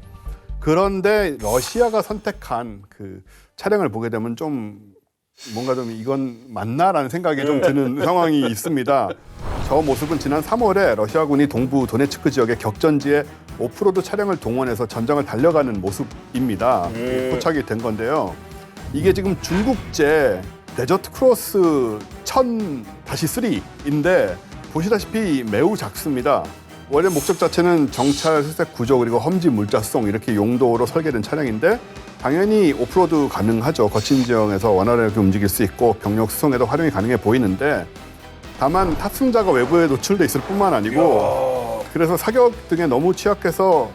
그런데 러시아가 선택한 그 차량을 보게 되면 좀 뭔가 좀 이건 맞나라는 생각이 좀 드는 상황이 있습니다. 저 모습은 지난 3월에 러시아군이 동부 도네츠크 지역의 격전지에 오프로드 차량을 동원해서 전장을 달려가는 모습입니다. 포착이 된 건데요. 이게 지금 중국제 데저트 크로스 1000-3인데 보시다시피 매우 작습니다. 원래 목적 자체는 정찰 수색 구조 그리고 험지 물자 수송 이렇게 용도로 설계된 차량인데 당연히 오프로드 가능하죠. 거친 지형에서 원활하게 움직일 수 있고 병력 수송에도 활용이 가능해 보이는데 다만 탑승자가 외부에 노출돼 있을 뿐만 아니고 그래서 사격 등에 너무 취약해서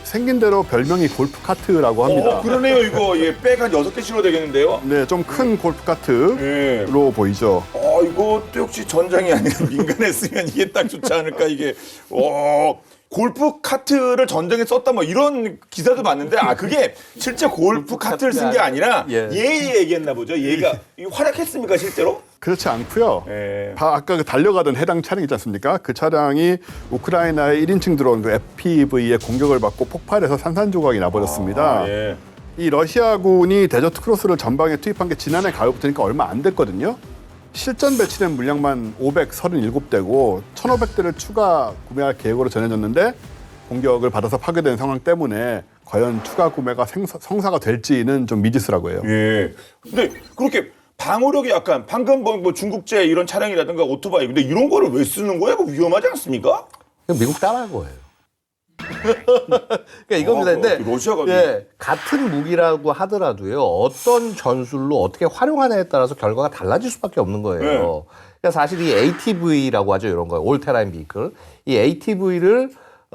생긴 대로 별명이 골프 카트라고 합니다. 그러네요. 이거 백 한 6개 실어야 되겠는데요. 네, 좀 큰 골프 카트로 네. 보이죠. 이것도 역시 전장이 아니라 민간에 쓰면 이게 딱 좋지 않을까 이게. 골프 카트를 전쟁에 썼다 뭐 이런 기사도 봤는데 그게 실제 골프 카트를 쓴 게 아니라 예. 얘 얘기했나 보죠. 얘가 활약했습니까 실제로? 그렇지 않고요. 예. 아까 그 달려가던 해당 차량 있지 않습니까? 그 차량이 우크라이나의 1인칭 드론 그 FPV의 공격을 받고 폭발해서 산산조각이 나버렸습니다. 예. 이 러시아군이 데저트 크로스를 전방에 투입한 게 지난해 가을부터니까 얼마 안 됐거든요. 실전 배치된 물량만 537대고 1,500대를 추가 구매할 계획으로 전해졌는데 공격을 받아서 파괴된 상황 때문에 과연 추가 구매가 성사가 될지는 좀 미지수라고 해요. 예. 근데 그렇게 방어력이 약간 방금 뭐 중국제 이런 차량이라든가 오토바이 근데 이런 거를 왜 쓰는 거예요? 그거 위험하지 않습니까? 미국 따라한 거예요. 그러니까 이겁니다. 근데 러시아가 같은 무기라고 하더라도요. 어떤 전술로 어떻게 활용하냐에 따라서 결과가 달라질 수밖에 없는 거예요. 네. 그러니까 사실 이 ATV라고 하죠. 이런 거. 올 테라인 비클. 이 ATV를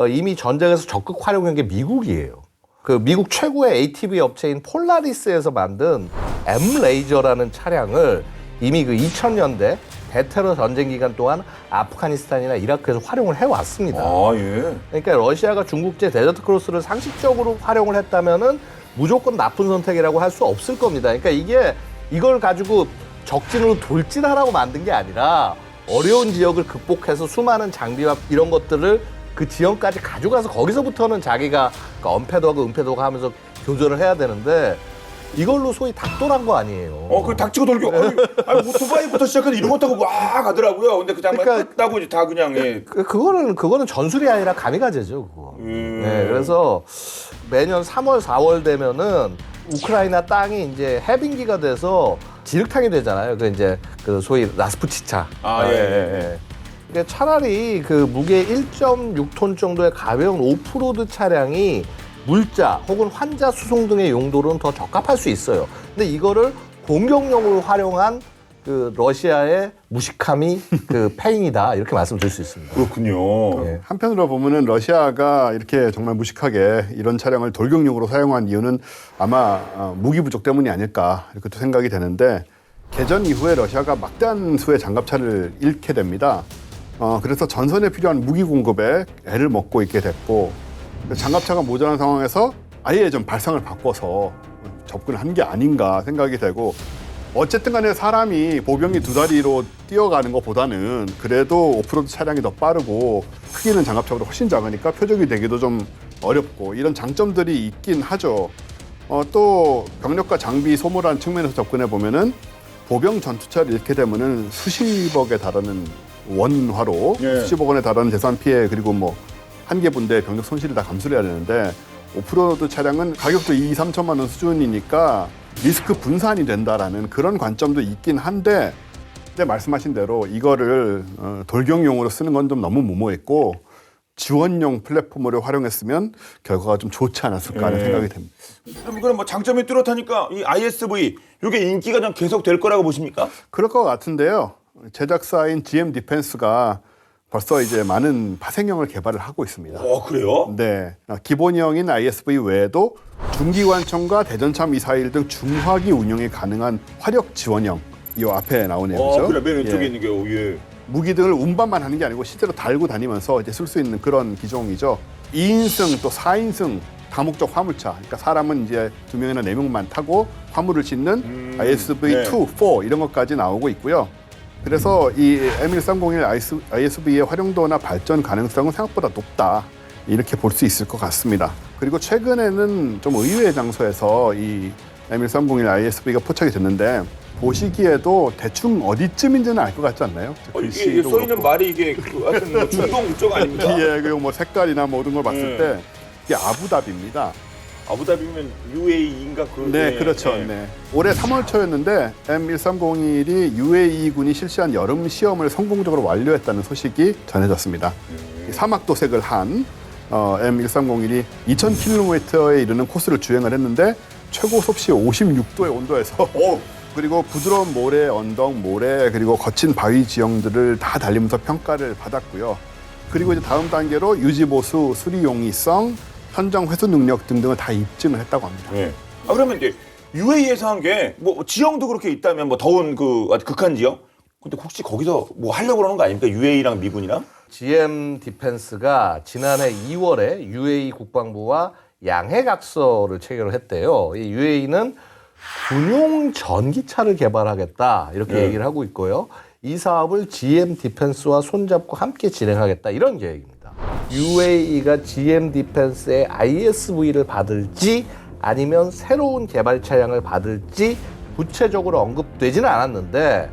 이미 전쟁에서 적극 활용한 게 미국이에요. 그 미국 최고의 ATV 업체인 폴라리스에서 만든 M-레이저라는 차량을 이미 그 2000년대 대테러 전쟁 기간 동안 아프가니스탄이나 이라크에서 활용을 해왔습니다. 예. 그러니까 러시아가 중국제 데저트 크로스를 상식적으로 활용을 했다면은 무조건 나쁜 선택이라고 할 수 없을 겁니다. 그러니까 이걸 가지고 적진으로 돌진하라고 만든 게 아니라 어려운 지역을 극복해서 수많은 장비와 이런 것들을 그 지형까지 가져가서 거기서부터는 자기가 그러니까 은폐도 하고 은폐도 하고 하면서 교전을 해야 되는데 이걸로 소위 닥돌한 거 아니에요. 그 닥치고 돌고 오토바이부터 시작해서 이런 것 타고 와 가더라고요. 근데 그 장면 그러니까 끝나고 이제 다 그냥 그거는 전술이 아니라 가미가제죠, 그거. 네, 그래서 매년 3월, 4월 되면은 우크라이나 땅이 이제 해빙기가 돼서 지륵탕이 되잖아요. 그 이제 그 소위 라스푸치차. 그러니까 차라리 그 무게 1.6톤 정도의 가벼운 오프로드 차량이 물자 혹은 환자 수송 등의 용도로는 더 적합할 수 있어요. 근데 이거를 공격용으로 활용한 그 러시아의 무식함이 그 패인이다 이렇게 말씀드릴 수 있습니다. 그렇군요. 예. 한편으로 보면은 러시아가 이렇게 정말 무식하게 이런 차량을 돌격용으로 사용한 이유는 아마 무기 부족 때문이 아닐까 이렇게 또 생각이 되는데 개전 이후에 러시아가 막대한 수의 장갑차를 잃게 됩니다. 그래서 전선에 필요한 무기 공급에 애를 먹고 있게 됐고 장갑차가 모자란 상황에서 아예 좀 발상을 바꿔서 접근한 게 아닌가 생각이 되고 어쨌든 간에 사람이 보병이 두 다리로 뛰어가는 것보다는 그래도 오프로드 차량이 더 빠르고 크기는 장갑차보다 훨씬 작으니까 표적이 되기도 좀 어렵고 이런 장점들이 있긴 하죠. 또 병력과 장비 소모라는 측면에서 접근해 보면은 보병 전투차를 잃게 되면은 수십억에 달하는 원화로 수십억 원에 달하는 재산 피해 그리고 뭐 한 개 분대 병력 손실을 다 감수를 해야 되는데 오프로드 차량은 가격도 2, 3천만 원 수준이니까 리스크 분산이 된다라는 그런 관점도 있긴 한데 근데 말씀하신 대로 이거를 돌격용으로 쓰는 건 좀 너무 무모했고 지원용 플랫폼으로 활용했으면 결과가 좀 좋지 않았을까 하는 생각이 됩니다. 그럼 뭐 장점이 뚜렷하니까 이 ISV 이게 인기가 좀 계속 될 거라고 보십니까? 그럴 것 같은데요. 제작사인 GM 디펜스가 벌써 이제 많은 파생형을 개발을 하고 있습니다. 그래요? 네, 기본형인 ISV 외에도 중기관총과 대전차 미사일 등 중화기 운용이 가능한 화력 지원형 이 앞에 나오네요. 그렇죠? 그래 맨 왼쪽에 예. 있는 게 무기 등을 운반만 하는 게 아니고 실제로 달고 다니면서 이제 쓸 수 있는 그런 기종이죠. 2인승 또 4인승 다목적 화물차. 그러니까 사람은 이제 2명이나 4명만 타고 화물을 싣는 ISV2, 4 이런 것까지 나오고 있고요. 그래서 이 M1301 ISV의 활용도나 발전 가능성은 생각보다 높다. 이렇게 볼 수 있을 것 같습니다. 그리고 최근에는 좀 의외의 장소에서 이 M1301 ISV가 포착이 됐는데 보시기에도 대충 어디쯤인지는 알 것 같지 않나요? 이게 써 있는 말이 이게 하여튼 뭐 중동 국적 아닙니까? 예, 그리고 뭐 색깔이나 모든 걸 봤을 때 이게 아부다비입니다. 아부다비면 UAE인가 네, 그렇죠. 네. 올해 3월 초였는데 M1301이 UAE군이 실시한 여름 시험을 성공적으로 완료했다는 소식이 전해졌습니다. 이 사막 도색을 한 M1301이 2,000km에 이르는 코스를 주행을 했는데 최고 섭씨 56도의 온도에서 그리고 부드러운 모래, 언덕, 모래 그리고 거친 바위 지형들을 다 달리면서 평가를 받았고요. 그리고 이제 다음 단계로 유지 보수, 수리 용이성, 현장 회수 능력 등등을 다 입증을 했다고 합니다. 네. 아 그러면 이제 UAE에서 한 게 뭐 지형도 그렇게 있다면 뭐 더운 그 아주 극한 지형? 근데 혹시 거기서 뭐 하려고 그러는 거 아닙니까? UAE랑 미군이랑? GM 디펜스가 지난해 2월에 UAE 국방부와 양해각서를 체결을 했대요. 이 UAE는 군용 전기차를 개발하겠다 이렇게 얘기를 하고 있고요. 이 사업을 GM 디펜스와 손잡고 함께 진행하겠다 이런 계획입니다. UAE가 GM 디펜스의 ISV를 받을지 아니면 새로운 개발 차량을 받을지 구체적으로 언급되지는 않았는데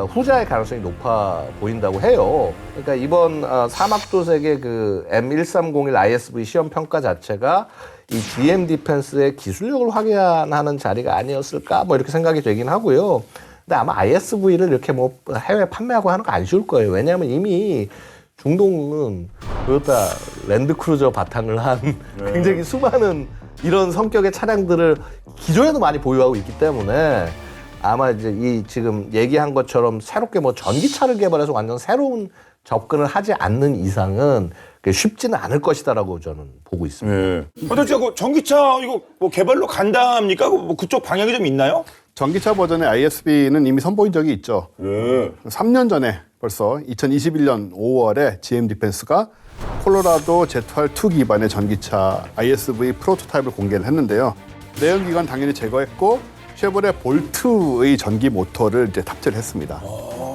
후자의 가능성이 높아 보인다고 해요. 그러니까 이번 사막도색의 그 M1301 ISV 시험 평가 자체가 이 GM 디펜스의 기술력을 확인하는 자리가 아니었을까 뭐 이렇게 생각이 되긴 하고요. 근데 아마 ISV를 이렇게 뭐 해외 판매하고 하는 거 안 쉬울 거예요. 왜냐하면 이미 중동은 토요타 랜드크루저 바탕을 한 굉장히 수많은 이런 성격의 차량들을 기존에도 많이 보유하고 있기 때문에 아마 이제 이 지금 얘기한 것처럼 새롭게 뭐 전기차를 개발해서 완전 새로운 접근을 하지 않는 이상은 쉽지는 않을 것이다라고 저는 보고 있습니다. 네. 근데 진짜 그 전기차 이거 뭐 개발로 간다 합니까? 뭐 그쪽 방향이 좀 있나요? 전기차 버전의 ISV는 이미 선보인 적이 있죠. 3년 전에 벌써 2021년 5월에 GM 디펜스가 콜로라도 Z2 기반의 전기차 ISV 프로토타입을 공개를 했는데요. 내연기관 당연히 제거했고 쉐보레 볼트의 전기 모터를 이제 탑재를 했습니다.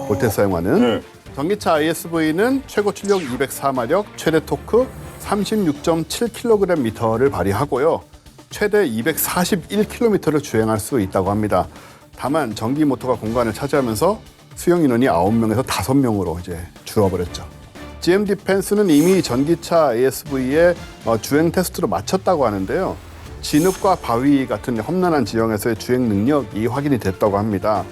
볼트에서 사용하는 전기차 ISV는 최고 출력 204마력, 최대 토크 36.7kgm를 발휘하고요. 최대 241km를 주행할 수 있다고 합니다. 다만 전기 모터가 공간을 차지하면서 수용 인원이 9명에서 5명으로 이제 줄어버렸죠. GM 디펜스는 이미 전기차 ASV의 주행 테스트로 마쳤다고 하는데요. 진흙과 바위 같은 험난한 지형에서의 주행 능력이 확인이 됐다고 합니다.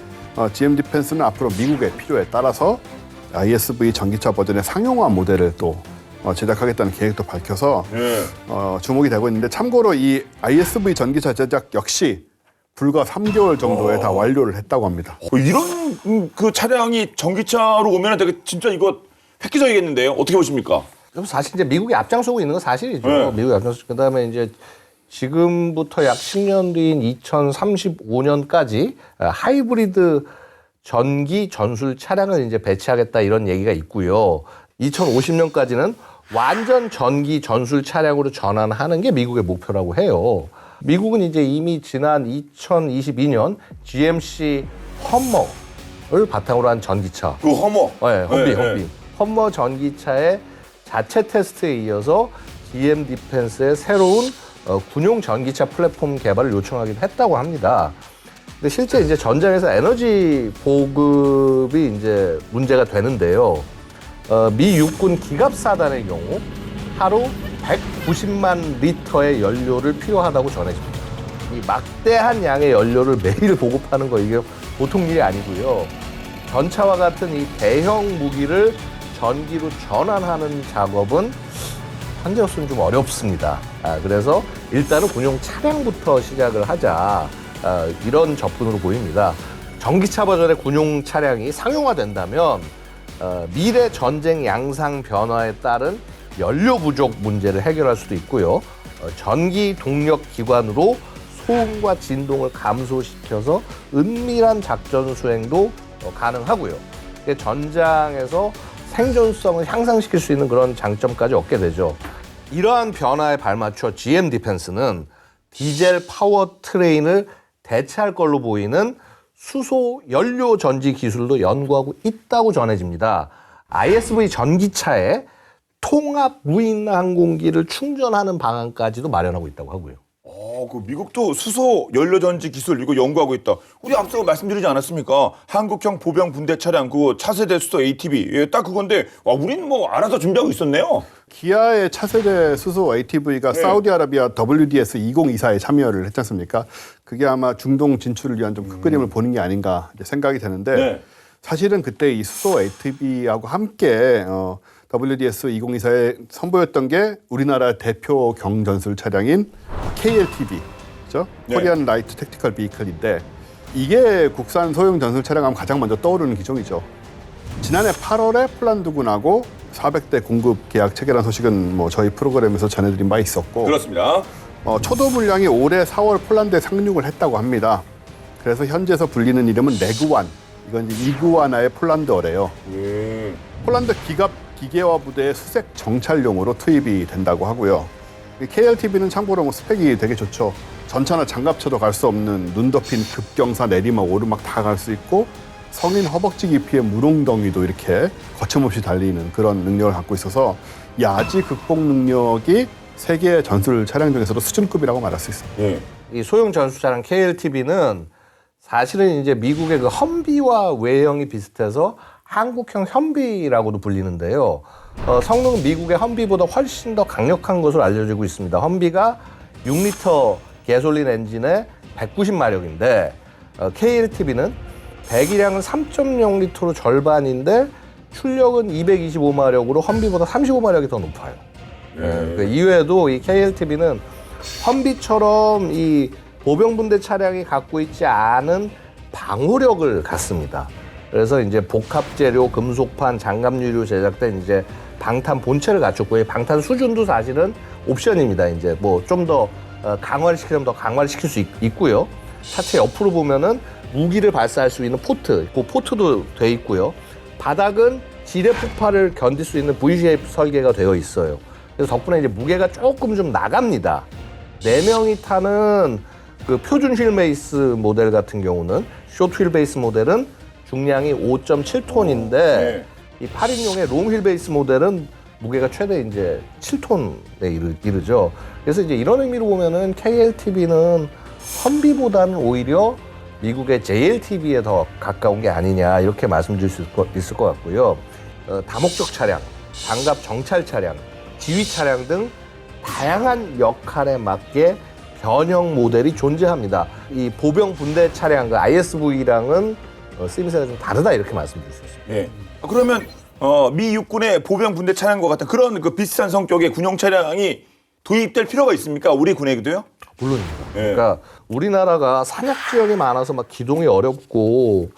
GM 디펜스는 앞으로 미국의 필요에 따라서 ISV 전기차 버전의 상용화 모델을 또 제작하겠다는 계획도 밝혀서 주목이 되고 있는데 참고로 이 ISV 전기차 제작 역시 불과 3개월 정도에 다 완료를 했다고 합니다. 이런 그 차량이 전기차로 오면 되게 진짜 이거 획기적이겠는데요? 어떻게 보십니까? 사실 이제 미국이 앞장서고 있는 건 사실이죠. 네. 미국이 앞장서. 그다음에 이제 지금부터 약 10년 뒤인 2035년까지 하이브리드 전기 전술 차량을 이제 배치하겠다 이런 얘기가 있고요. 2050년까지는 완전 전기 전술 차량으로 전환하는 게 미국의 목표라고 해요. 미국은 이제 이미 지난 2022년 GMC 험머를 바탕으로 한 전기차. 그 허머. 네, 험비. 험머 전기차의 자체 테스트에 이어서 GM 디펜스의 새로운 군용 전기차 플랫폼 개발을 요청하기도 했다고 합니다. 근데 실제 이제 전장에서 에너지 보급이 이제 문제가 되는데요. 미 육군 기갑사단의 경우 하루 190만 리터의 연료를 필요하다고 전해집니다. 이 막대한 양의 연료를 매일 보급하는 거 이게 보통 일이 아니고요. 전차와 같은 이 대형 무기를 전기로 전환하는 작업은 현재로서는 좀 어렵습니다. 그래서 일단은 군용 차량부터 시작을 하자. 이런 접근으로 보입니다. 전기차 버전의 군용 차량이 상용화된다면 미래 전쟁 양상 변화에 따른 연료 부족 문제를 해결할 수도 있고요. 전기 동력 기관으로 소음과 진동을 감소시켜서 은밀한 작전 수행도 가능하고요. 전장에서 생존성을 향상시킬 수 있는 그런 장점까지 얻게 되죠. 이러한 변화에 발맞춰 GM 디펜스는 디젤 파워 트레인을 대체할 걸로 보이는 수소 연료 전지 기술도 연구하고 있다고 전해집니다. ISV 전기차에 통합 무인 항공기를 충전하는 방안까지도 마련하고 있다고 하고요. 그 미국도 수소 연료전지 기술 이거 연구하고 있다. 우리 앞서 말씀드리지 않았습니까? 한국형 보병 분대 차량 그 차세대 수소 ATV 예, 딱 그건데 와 우리는 뭐 알아서 준비하고 있었네요. 기아의 차세대 수소 ATV가 네. 사우디아라비아 WDS 2024에 참여를 했지 않습니까? 그게 아마 중동 진출을 위한 좀 큰 그림을 보는 게 아닌가 이제 생각이 되는데 네. 사실은 그때 이 수소 ATV하고 함께 WDS 2024에 선보였던 게 우리나라 대표 경전술 차량인 KLTB, 그렇죠? 네. 코리안 라이트 택티컬 비클인데 이게 국산 소형 전술 차량하면 가장 먼저 떠오르는 기종이죠. 지난해 8월에 폴란드군하고 400대 공급 계약 체결한 소식은 뭐 저희 프로그램에서 전해드린 바 있었고 그렇습니다. 초도 물량이 올해 4월 폴란드에 상륙을 했다고 합니다. 그래서 현지에서 불리는 이름은 레그완, 이건 이제 이구아나의 폴란드어래요. 폴란드 기계화 부대의 수색 정찰용으로 투입이 된다고 하고요. 이 KLTB는 참고로 뭐 스펙이 되게 좋죠. 전차나 장갑차도 갈 수 없는 눈 덮인 급경사, 내리막, 오르막 다 갈 수 있고 성인 허벅지 깊이의 물웅덩이도 이렇게 거침없이 달리는 그런 능력을 갖고 있어서 야지 극복 능력이 세계 전술 차량 중에서도 수준급이라고 말할 수 있습니다. 예. 이 소형 전술 차량 KLTB는 사실은 이제 미국의 그 험비와 외형이 비슷해서 한국형 현비라고도 불리는데요. 성능은 미국의 험비보다 훨씬 더 강력한 것으로 알려지고 있습니다. 험비가 6리터 가솔린 엔진에 190마력인데 KLTB는 배기량은 3.0리터로 절반인데 출력은 225마력으로 험비보다 35마력이 더 높아요. 그 이외에도 이 KLTB는 험비처럼 이 보병분대 차량이 갖고 있지 않은 방호력을 갖습니다. 그래서 이제 복합 재료, 금속판, 장갑유로 제작된 이제 방탄 본체를 갖췄고, 이 방탄 수준도 사실은 옵션입니다. 이제 뭐 좀 더 강화를 시키려면 더 강화를 시킬 수 있고요. 차체 옆으로 보면은 무기를 발사할 수 있는 포트, 그 포트도 돼 있고요. 바닥은 지뢰 폭발을 견딜 수 있는 V-쉐입 설계가 되어 있어요. 그래서 덕분에 이제 무게가 조금 좀 나갑니다. 4명이 타는 그 표준 휠 베이스 모델 같은 경우는 쇼트 휠 베이스 모델은 중량이 5.7톤인데 네. 이 8인용의 롱 휠 베이스 모델은 무게가 최대 이제 7톤에 이르죠. 그래서 이제 이런 의미로 보면은 KLTB는 험비보다는 오히려 미국의 JLTB에 더 가까운 게 아니냐 이렇게 말씀드릴 수 있을 것 같고요. 다목적 차량, 장갑 정찰 차량, 지휘 차량 등 다양한 역할에 맞게 변형 모델이 존재합니다. 이 보병 분대 차량, 그 ISV랑은 쓰임새가 좀 다르다 이렇게 말씀드릴 수 있습니다. 예. 그러면 미 육군의 보병 분대 차량과 같은 그런 그 비슷한 성격의 군용 차량이 도입될 필요가 있습니까? 우리 군에게도요? 물론입니다. 예. 그러니까 우리나라가 산악 지역이 많아서 막 기동이 어렵고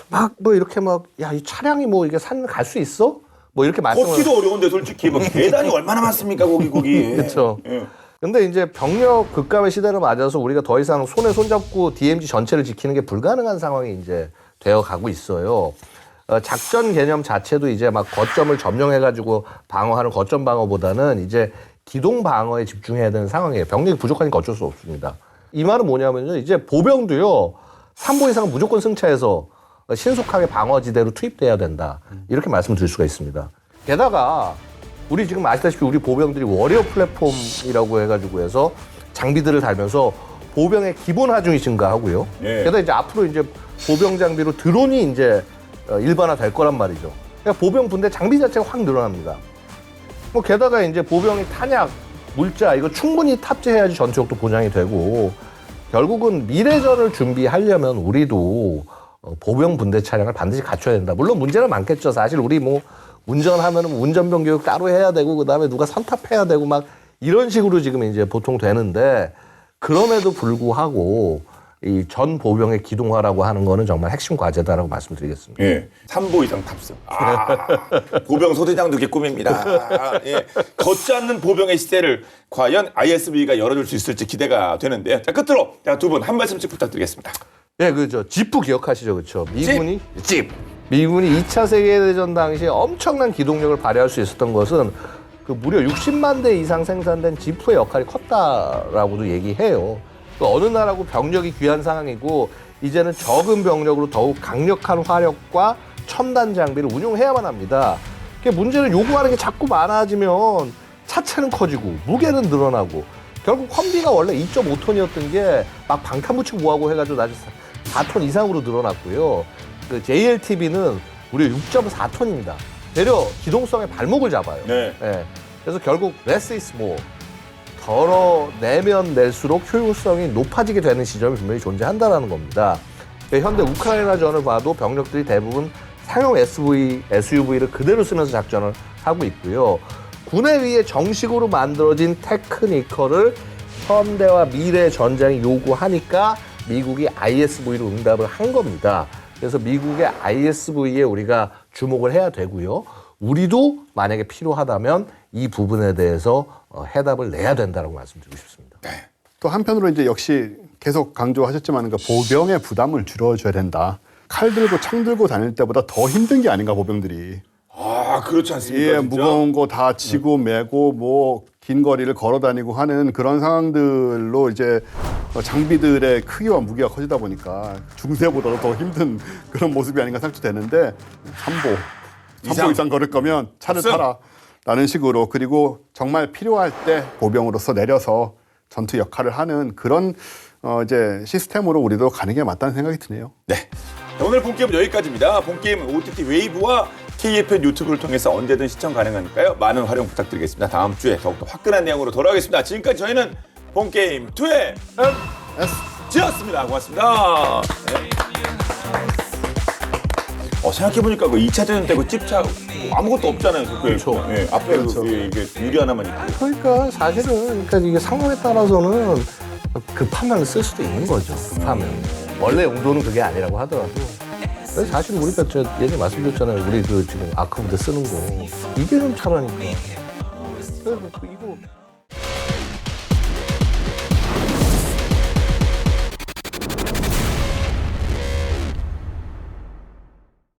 막 뭐 이렇게 막 야, 이 차량이 뭐 이게 산 갈 수 있어? 뭐 이렇게 말씀을 걷기도 어려운데 솔직히 뭐 계단이 얼마나 많습니까 거기. 그렇죠. 예. 근데 이제 병력 급감의 시대를 맞아서 우리가 더 이상 손에 손잡고 DMZ 전체를 지키는 게 불가능한 상황이 이제 되어 가고 있어요. 작전 개념 자체도 이제 막 거점을 점령해가지고 방어하는 거점 방어보다는 이제 기동 방어에 집중해야 되는 상황이에요. 병력이 부족하니까 어쩔 수 없습니다. 이 말은 뭐냐면요. 이제 보병도요. 3보 이상은 무조건 승차해서 신속하게 방어지대로 투입돼야 된다. 이렇게 말씀드릴 수가 있습니다. 게다가 우리 지금 아시다시피 우리 보병들이 워리어 플랫폼이라고 해가지고 해서 장비들을 달면서 보병의 기본 하중이 증가하고요. 예. 게다가 이제 앞으로 이제 보병 장비로 드론이 이제 일반화 될 거란 말이죠. 그러니까 보병 분대 장비 자체가 확 늘어납니다. 뭐 게다가 이제 보병이 탄약, 물자 이거 충분히 탑재해야지 전투력도 보장이 되고 결국은 미래전을 준비하려면 우리도 보병 분대 차량을 반드시 갖춰야 된다. 물론 문제는 많겠죠. 사실 우리 뭐 운전하면은 운전병 교육 따로 해야 되고 그다음에 누가 선탑해야 되고 막 이런 식으로 지금 이제 보통 되는데 그럼에도 불구하고 이 전 보병의 기동화라고 하는 거는 정말 핵심 과제다라고 말씀드리겠습니다. 예. 3보 이상 탑승. 보병 소대장도 이게 꿈입니다. 예. 걷지 않는 보병의 시대를 과연 ISV가 열어줄 수 있을지 기대가 되는데 자 끝으로 두 분 한 말씀씩 부탁드리겠습니다. 네, 그죠. 지프 기억하시죠, 그렇죠? 미군이 미군이 2차 세계대전 당시에 엄청난 기동력을 발휘할 수 있었던 것은 그 무려 60만 대 이상 생산된 지프의 역할이 컸다라고도 얘기해요. 그 어느 나라고 병력이 귀한 상황이고 이제는 적은 병력으로 더욱 강력한 화력과 첨단 장비를 운용해야만 합니다. 문제는 요구하는 게 자꾸 많아지면 차체는 커지고 무게는 늘어나고 결국 험비가 원래 2.5톤이었던 게 막 방탄 붙이고 뭐하고 해가지고 나중에 4톤 이상으로 늘어났고요. 그 JLTV는 무려 6.4톤입니다. 되려 기동성의 발목을 잡아요. 네. 예. 그래서 결국 less is more. 덜어내면 낼수록 효율성이 높아지게 되는 시점이 분명히 존재한다는 겁니다. 현대 우크라이나전을 봐도 병력들이 대부분 상용 SUV를 그대로 쓰면서 작전을 하고 있고요. 군에 의해 정식으로 만들어진 테크니컬을 현대와 미래 전장이 요구하니까 미국이 ISV로 응답을 한 겁니다. 그래서 미국의 ISV에 우리가 주목을 해야 되고요. 우리도 만약에 필요하다면 이 부분에 대해서 해답을 내야 된다고 말씀드리고 싶습니다. 또 한편으로 이제 역시 계속 강조하셨지만 그 보병의 부담을 줄여줘야 된다. 칼 들고 창 들고 다닐 때보다 더 힘든 게 아닌가 보병들이. 아, 그렇지 않습니까? 예, 진짜? 무거운 거 다 지고 메고 뭐 긴 거리를 걸어 다니고 하는 그런 상황들로 이제 장비들의 크기와 무게가 커지다 보니까 중세보다도 더 힘든 그런 모습이 아닌가 생각되는데 삼보 이상 걸을 거면 차를 없음. 타라 라는 식으로 그리고 정말 필요할 때 보병으로서 내려서 전투 역할을 하는 그런 이제 시스템으로 우리도 가는 게 맞다는 생각이 드네요. 네. 오늘 본게임은 여기까지입니다. 본게임은 OTT 웨이브와 KFN 유튜브를 통해서 언제든 시청 가능하니까요. 많은 활용 부탁드리겠습니다. 다음 주에 더욱더 화끈한 내용으로 돌아오겠습니다. 지금까지 저희는 본게임 2의 S였습니다. 고맙습니다. 네. 생각해보니까 그 2차 대전 때 그 찝차 아무것도 없잖아요. 그렇죠. 예, 앞에 그렇죠. 이게 유리 하나만 있고. 그러니까 사실은 이게 상황에 따라서는 급하면 쓸 수도 있는 거죠. 급하면. 원래 용도는 그게 아니라고 하더라도. 그래서 사실 우리가 예전에 말씀드렸잖아요. 우리 그 지금 아크부대 쓰는 거. 이게 좀 차라니까. 그래서 이거